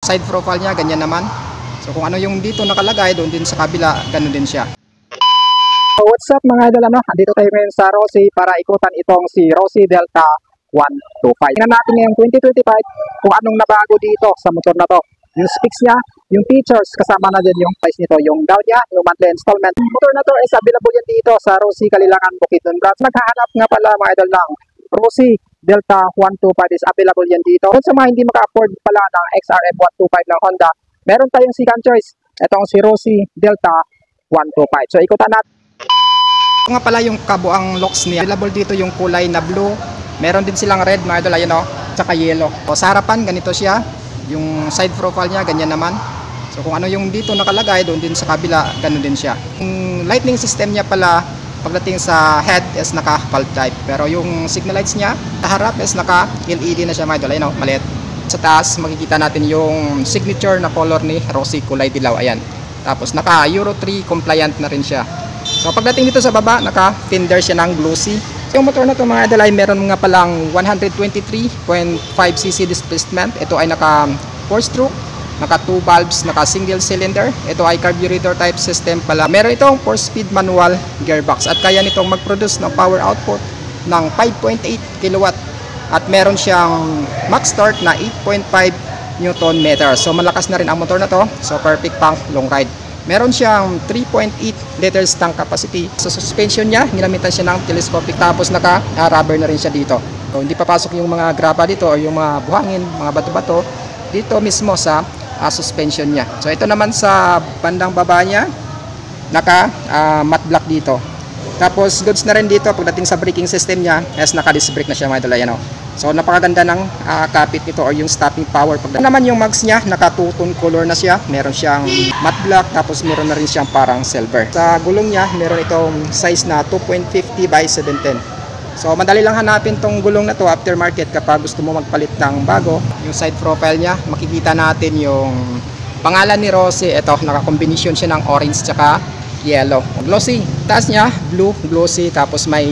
Side profile niya, ganyan naman. So kung ano yung dito nakalagay, doon din sa kabila, ganun din siya. So what's up mga idol, Andito tayo ngayon sa Rossi para ikutan itong si Rossi Delta 125. Tingnan natin ngayong 2025 kung anong nabago dito sa motor na to. Yung specs niya, yung features, kasama na din yung price nito, yung down niya, yung monthly installment. Motor na to is available yan dito sa Rossi Kalilangan, Bukidnon Branch. Naghahanap nga pala mga idol ng Rossi Delta 125 is available yan dito. Kung sa mga hindi maka-afford pala ng XRF 125 ng Honda, meron tayong second choice. Itong si Rossi Delta 125. So ikutan natin. Ito nga pala yung kabuang locks niya. Available dito yung kulay na blue. Meron din silang red mga idol, ayun o, tsaka yellow. So sa harapan, ganito siya. Yung side profile niya, ganyan naman. So kung ano yung dito nakalagay, doon din sa kabila, ganun din siya. Yung lightning system niya pala, pagdating sa head is naka valve type. Pero yung signal lights niya, sa harap is naka LED na siya mga idol, ayun o, maliit. Sa taas, makikita natin yung signature na color ni Rossi, kulay dilaw, ayan. Tapos naka Euro 3 compliant na rin siya. So pagdating dito sa baba, naka fender siya ng glossy. Yung motor na to mga idol ay meron nga palang 123.5cc displacement. Ito ay naka 4-stroke, naka 2 valves, naka single cylinder. Ito ay carburetor type system pala. Meron itong 4-speed manual gearbox at kaya nitong mag-produce ng power output ng 5.8 kW at meron siyang max torque na 8.5 Newton meter. So malakas na rin ang motor na to. So perfect pang long ride. Meron siyang 3.8 liters tank capacity. Sa suspension niya, ginamitan siya ng telescopic. Tapos naka-rubber na rin siya dito. So, hindi papasok yung mga graba dito o yung mga buhangin, mga bato-bato dito mismo sa suspension niya. So ito naman sa bandang baba niya, naka matte black dito. Tapos goods na rin dito pagdating sa braking system niya, yes, naka-disc brake na siya mga idol, ayan o. So napakaganda ng kapit nito or yung stopping power. Pagdating naman yung mags niya, naka two-tone color na siya. Meron siyang matte black, tapos meron na rin siyang parang silver. Sa gulong niya, meron itong size na 2.50 by 710. So madali lang hanapin tong gulong na to aftermarket kapag gusto mo magpalit ng bago. Yung side profile niya, makikita natin yung pangalan ni Rossi. Ito, naka-combination siya ng orange tsaka yellow. Glossy. Taas niya, blue, glossy, tapos may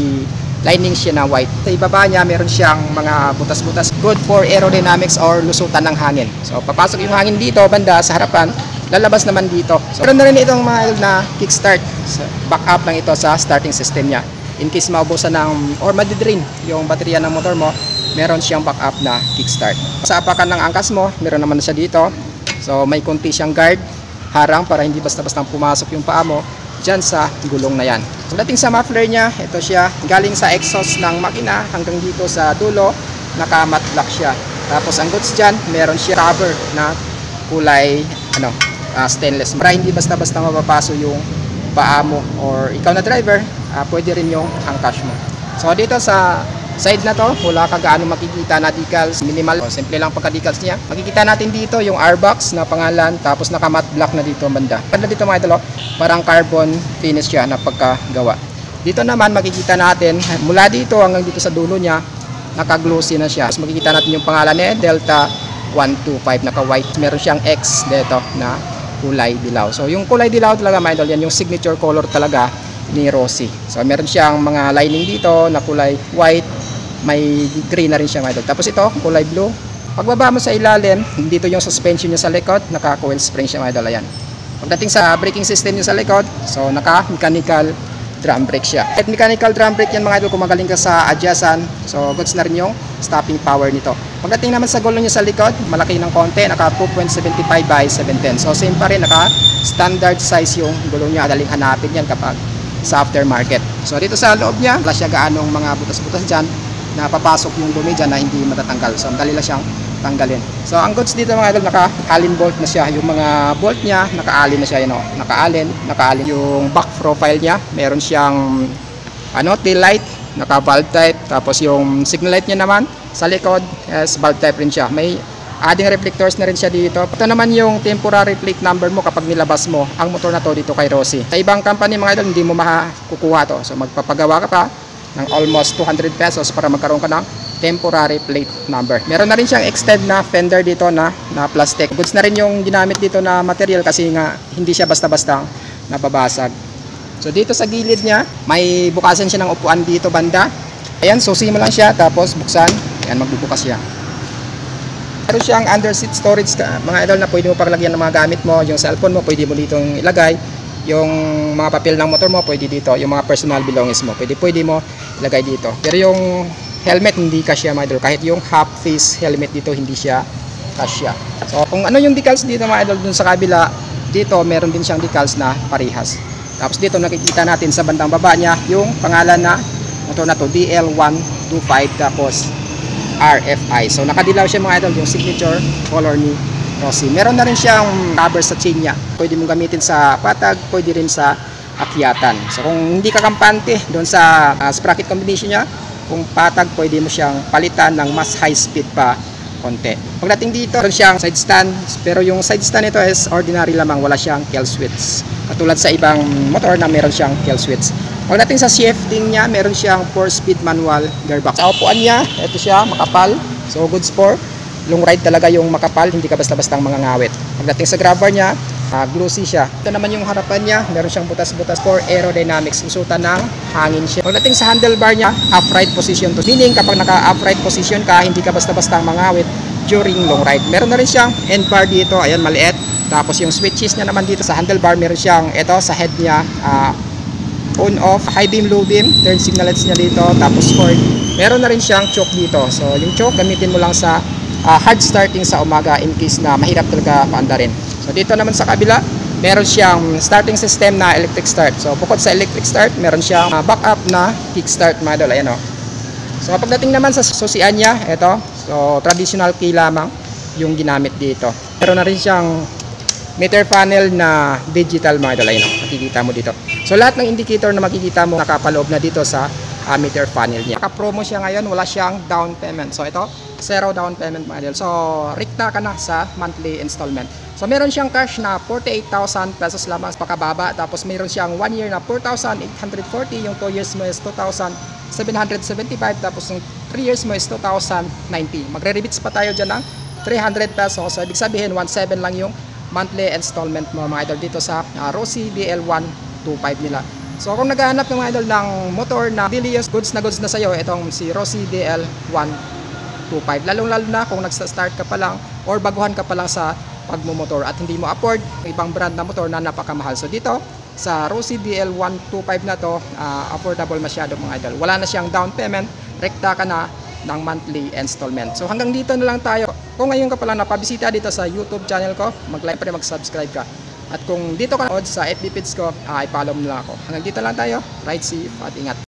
lining siya na white. Sa ibaba niya, meron siyang mga butas-butas. Good for aerodynamics or lusutan ng hangin. So, papasok yung hangin dito, banda sa harapan, lalabas naman dito. So, meron na rin itong mild na kickstart. So, back up lang ito sa starting system niya. In case maubusan ng, or madidrain yung baterya ng motor mo, meron siyang back up na kickstart. Sa apakan ng angkas mo, meron naman siya dito. So, may konti siyang guard, harang para hindi basta-basta pumasok yung paa mo dyan sa gulong na yan. Pagdating sa muffler niya, ito siya, galing sa exhaust ng makina hanggang dito sa dulo, naka-matte black siya. Tapos ang goods dyan, meron siya cover na kulay stainless. Para hindi basta-basta mapapaso yung paa mo or ikaw na driver, pwede rin yung hangkash mo. So dito sa side na to, wala ka gaano makikita na decals, minimal. O, simple lang pagka-decals niya. Makikita natin dito yung R-box na pangalan, tapos naka-matte black na dito banda. Banda dito mga idol, parang carbon finish siya na pagkagawa. Dito naman makikita natin, mula dito hanggang dito sa dulo niya, naka-glossy na siya. Tapos makikita natin yung pangalan niya, Delta 125, naka-white. Meron siyang X dito na kulay dilaw. So yung kulay dilaw talaga mga idol, yan yung signature color talaga ni Rossi. So meron siyang mga lining dito na kulay white, may green na rin siya mga idol. Tapos ito, kulay blue. Pagbaba mo sa ilalim, dito yung suspension niya sa likod, naka-coil spring siya mga idol, ayan. Pagdating sa braking system niya sa likod, so naka-mechanical drum brake siya. At mechanical drum brake yan mga idol, kung magaling ka sa adjustan, so goods na rin yung stopping power nito. Pagdating naman sa gulong niya sa likod, malaki ng konti, naka 2.75 by 710. So same pa rin, naka standard size yung gulong niya. Madaling hanapin yan kapag sa aftermarket. So dito sa loob niya, wala siya gaanong mga butas-butas dyan na papasok yung dumi dyan na hindi matatanggal. So madali lang siyang tanggalin. So ang goods dito mga idol, naka-allen bolt na siya. Yung mga bolt niya, naka-allen na siya, naka-allen yung back profile niya. Meron siyang tail light, naka-valve type. Tapos yung signal light niya naman sa likod, yes, valve type rin siya. May adding reflectors na rin siya dito. Ito naman yung temporary plate number mo kapag nilabas mo ang motor na to dito kay Rossi. Sa ibang company mga idol, hindi mo makukuha to. So magpapagawa ka pa ng almost 200 pesos para magkaroon ka ng temporary plate number. Meron na rin siyang extend na fender dito na plastic. Goods na rin yung ginamit dito na material kasi nga hindi siya basta-basta nababasag. So dito sa gilid niya, may bukasan siya ng upuan dito banda. Ayan, susi mo lang siya tapos buksan. Ayan, magbubukas siya. Meron siyang under seat storage mga idol na pwede mo paglagyan ng mga gamit mo. Yung cellphone mo pwede mo dito ilagay. Yung mga papel ng motor mo pwede dito. Yung mga personal belongings mo pwede mo ilagay dito. Pero yung helmet hindi kasya mga idol. Kahit yung half face helmet dito hindi siya kasya. So kung ano yung decals dito mga idol dun sa kabila, dito meron din siyang decals na parehas. Tapos dito nakikita natin sa bandang baba niya yung pangalan na motor na to, DL125, tapos RFI. So nakadilaw siya mga idol, yung signature color ni Rossi. Meron na rin siyang cover sa chain niya. Pwede mong gamitin sa patag, pwede rin sa akyatan. So kung hindi ka kampante doon sa sprocket combination niya, kung patag pwede mo siyang palitan ng mas high speed pa konti. Pagdating dito, meron siyang side stand, pero yung side stand nito is ordinary lamang, wala siyang kill switch. Katulad sa ibang motor na meron siyang kill switch. Pagdating sa shifting niya, meron siyang 4-speed manual gearbox. Sa upuan niya, ito siya, makapal. So goods for long ride talaga yung makapal, hindi ka basta-bastang mga ngawit. Pagdating sa grab bar niya, glossy siya. Ito naman yung harapan niya, meron siyang butas-butas for aerodynamics. Usutan ng hangin siya. Pagdating sa handlebar niya, upright position to. Meaning kapag naka-upright position ka, hindi ka basta-bastang mangawit during long ride. Meron na rin siyang end bar dito, ayan maliit. Tapos yung switches niya naman dito sa handlebar, meron siyang ito sa head niya, on off, high beam, low beam, turn signal lights niya dito, tapos forward. Meron na rin siyang choke dito. So yung choke gamitin mo lang sa hard starting sa umaga in case na mahirap talaga paandarin. So dito naman sa kabila, meron siyang starting system na electric start. So bukod sa electric start, meron siyang backup na kick start mga idol. Ayan o. So pagdating naman sa susian niya, ito. So traditional key lamang yung ginamit dito. Meron na rin siyang meter panel na digital mga idol. Ayan o, makikita mo dito. So lahat ng indicator na makikita mo nakapaloob na dito sa meter panel niya. Naka-promo siya ngayon, wala siyang down payment. So ito, 0 down payment mga idol. So rikta ka na sa monthly installment. So meron siyang cash na 48,000 pesos lamang pakababa. Tapos meron siyang 1 year na 4,840. Yung 2 years mo is 2,775. Tapos yung 3 years mo is 2,090. Magre-rebates pa tayo dyan ng 300 pesos. So ibig sabihin 1,700 lang yung monthly installment mo mga idol dito sa Rossi DL125 nila. So kung naghahanap ng mga idol ng motor na Dilius goods na sa'yo, itong si Rossi DL125. Lalong-lalo na kung nagsa-start ka pa lang or baguhan ka pa lang sa pagmumotor at hindi mo afford ibang brand na motor na napakamahal. So dito sa Rossi DL125 na to, affordable masyado mga idol. Wala na siyang down payment, rekta ka na ng monthly installment. So hanggang dito na lang tayo. Kung ngayon ka pala napabisita dito sa YouTube channel ko, mag-like pa rin, mag-subscribe ka. At kung dito ka sa FB page ko, i-follow mo lang ako. Hanggang dito lang tayo. Ride safe at ingat.